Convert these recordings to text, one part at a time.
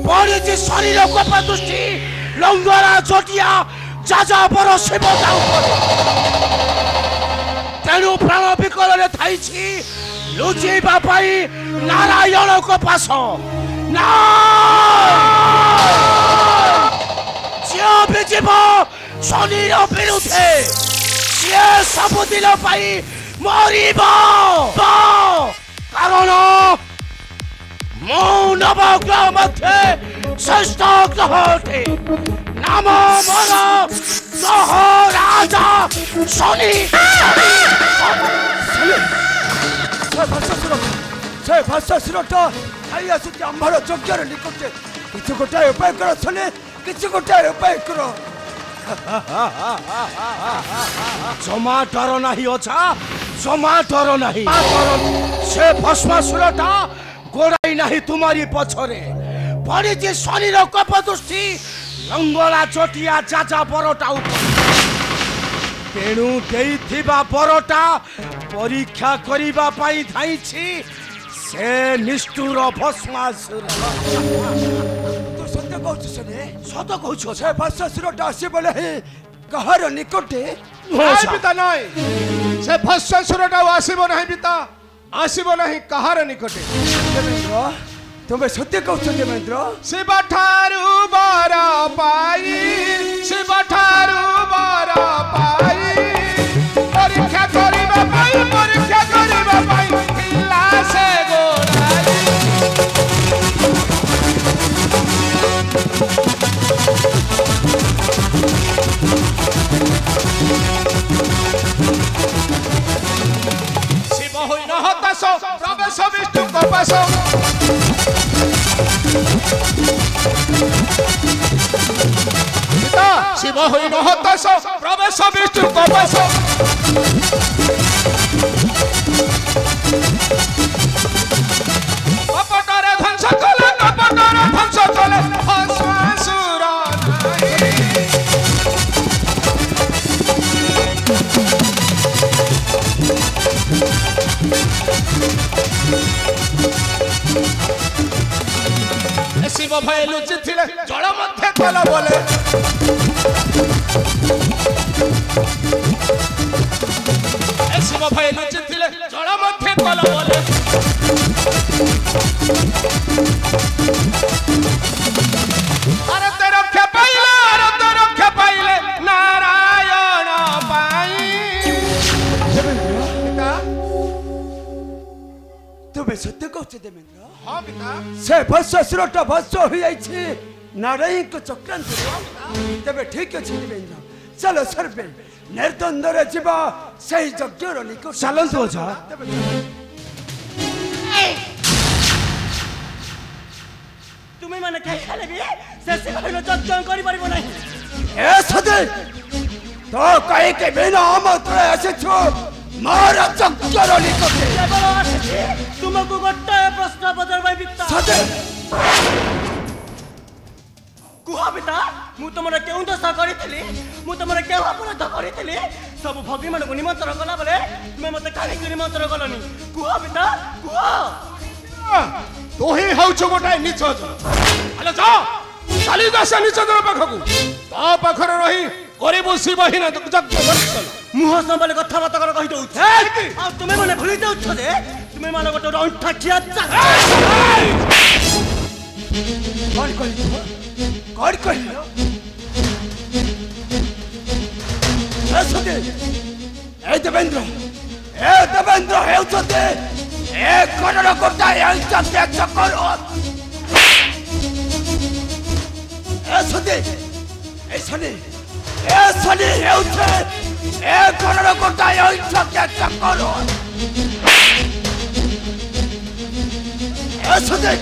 पड़िछि शरीर कोपा दृष्टि लंगरा चटिया जाजा पर शिव तेणु प्राण विकल थाइछि लुचेबा पाई नारायण को पास भी जीव शनिर विरुद्धे सी सबुदिन मरिब कारण मो नवग्रह मध्य श्रेष्ठ ग्रह अटे नाम मोर ग्रह राजा शनि से भाषासुरटा आई आसुची आम्भर यज्ञर निकटे किछु गोटाए उपाय कर शनि किछु गोटाए उपाय कर जमा डर नाही अछा जमा डर नाही से भस्मासुरटा गोड़ाई नहीं तुम्हारी पछरे पड़ी जे शनिर कप दृष्टि लंगला चटिया चाचा बरटा तेणु देइथिबा बरटा परीक्षा करिबा पाई धाइछि से निष्ठुर भस्मासुर तो सत्य कहछ सने सत कहछ से भस्मासुरटा आसी बोले कहार निकटे नाही पिता नाही से भस्मासुरटा आसीबो नाही पिता आसीबो नाही कहार निकटे देवेंद्र तुम्हें सत्य कहछ देवेंद्र शिव ठारू बर पाई शिव ठारू बर पाई परीक्षा करिबा पाई पिला से गोराई शिव होई न हताश प्रवेश विष्णु कपाश शिव होई न हताश प्रवेश विष्णु कपाश कपटरे ध्वंस चले भस्मासुर शिव भय लुचिथिले जल मध्य कल बोले शिव भय लुचिथिले जल मध्य कल बोले अरे ते रक्षा पाइले नारायण पाई पिता तुम्हें सत्य कहछ देवेंद्र हां पिता से भस्मासुरटा भस्म हो जाइछि नारायण को चक्रांत तबे ठीक अछि देवेंद्र चलो सर्वे निर्द्वंद्व जीवा सही यज्ञर निकट चलंतु ओझा तुम्हें माने खाई खाले भी से शिवनो यज्ञ करि परिबो नाही ए सदे तो कहि के बिना आमंत्रण आछिछु मार यज्ञर निकट केवल आछिछि तुमको गोटे प्रश्न पचारबाई पिता सदे कुह पिता मु तुमरा केउ दशा करिथिली मु तुमरा केउ अपराध करिथिली सब भगी मानको निमंत्रण कला बेले तुमे मते काहे निमंत्रण कलनी कुह पिता कुह तो ही हौछ गोटाए नीच जन हेलो जा चाली गस नीच जन पाखकु ता पाखर रही गरीब शिवहीन यज्ञ करछल मुह संबले कथा बात कर कहि दउछ आ तुमे माने भूली जाउछ जे तुमे माने गोटे अंठा खिया कौन कहि सदे ए देवेंद्र हेउछते एक करोड़ गोटा यज्ञ चक्कर ए सदे ए सने हेउछे एक करोड़ गोटा यज्ञ चक्कर ए सदे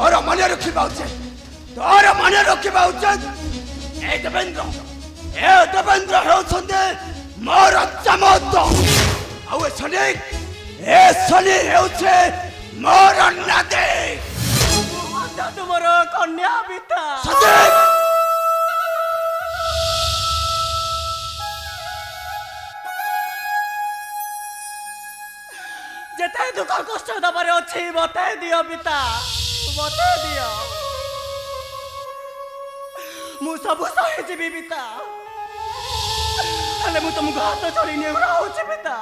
और मन रखिबा उचित तोर मन रखिबा उचित ए देवेंद्र हेउछते मोर चमत्त आउ ए सनी हेउछे मोर नादे तुमर कन्या पिता सदे যেতে দুঃখ কষ্ট দেবার ଅଛି বতাই দিও পিতা বতাই দিও ମୁଁ ସବୁ ସହିଯିବି ପିତା ହେଲେ ମୁଁ ତମକୁ ହାତ ଯୋଡ଼ି ନେଉରା ହଉଛି ପିତା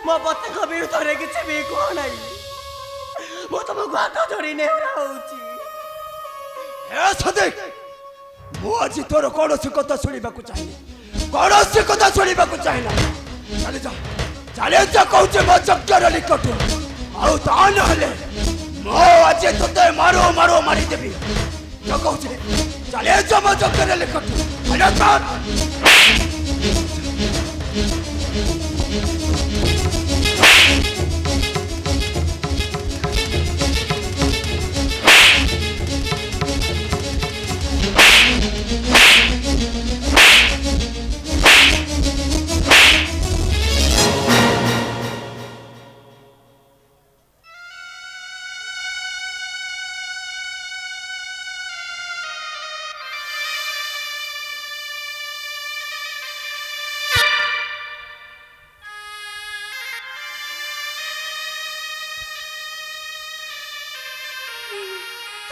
ମୋ ପତିଙ୍କ ବିରୁଦ୍ଧରେ କିଛି ବି କୁହ ନାହିଁ ମୁଁ ତମକୁ ହାତ ଯୋଡ଼ି ନେଉରା ହଉଛି ଏ ସଦେକ ମୁଁ ଆଜି ତୋର କୌଣସି କଥା ଶୁଣିବାକୁ ଚାହେଁନି କୌଣସି କଥା ଶୁଣିବାକୁ ଚାହେଁନା ଚାଲେ ଯା କହୁଛେ ମୋ ଯଜ୍ଞର ନିକଟ ଆଉ ତା ନହେଲେ ମୁଁ ଆଜି ତୋତେ ମାରୁ ମାରୁ ମାରିଦେବି ତ କହୁଛେ ଚାଲେ ଯା ମୋ ଯଜ୍ଞର ନିକଟ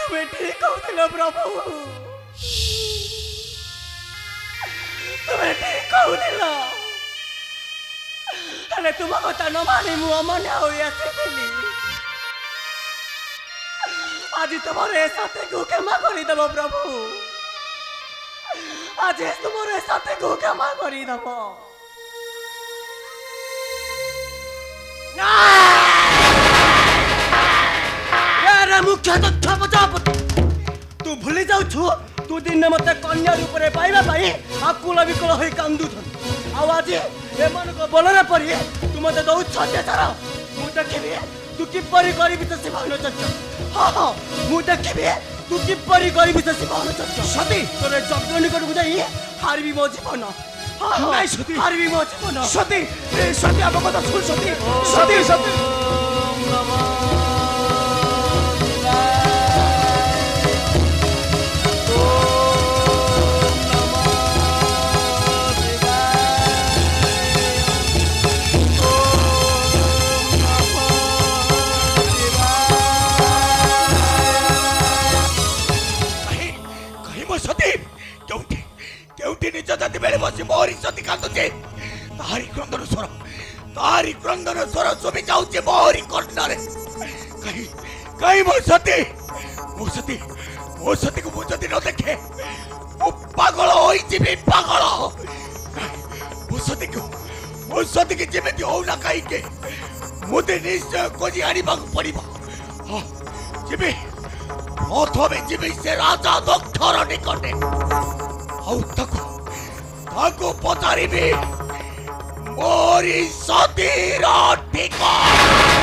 तुम्हें ठीक कहूथिल प्रभु तुम्हें ठीक कहूथिल हेले तुम कथा न मानी मु अमान्य होई आसीथिली आज तुम्हारे साथे को क्षमा करी देव प्रभु आज तुम्हारे साथे को क्षमा करी देव मुख्य तथ्य बचा तू भूली जाऊ तू दिन मत कन्या रूप में पाइबा आकुल विकुल हो कांदु आज एमान बलर परी तू मत दौ अत्याचार मु देखी तू किपरि करिबि तो शिवान चर्चा हाँ हाँ मु देखी तू किपरि करिबि तो शिवान चर्चा सती तोरे यज्ञ निकट को जाई हारबी मो जीवन हां सती हारबी मो जीवन सती सती आप कथा सुन सती सती सती मोरी सती कांदुचे तारी क्रंदन स्वर सुबि जाउचे मोरी कर्णरे कहीं मो सती को मु जदी न देखे मु पागल होई जिबि पागल मो सती के जेमेति हो ना कहीं के मुते निश्चय कोजी आनी बाग पड़िबो जिबि प्रथमे जिबि से राजा दक्षर निकटे आउ ताको पचारिबे मोरी सतीर ठिकाना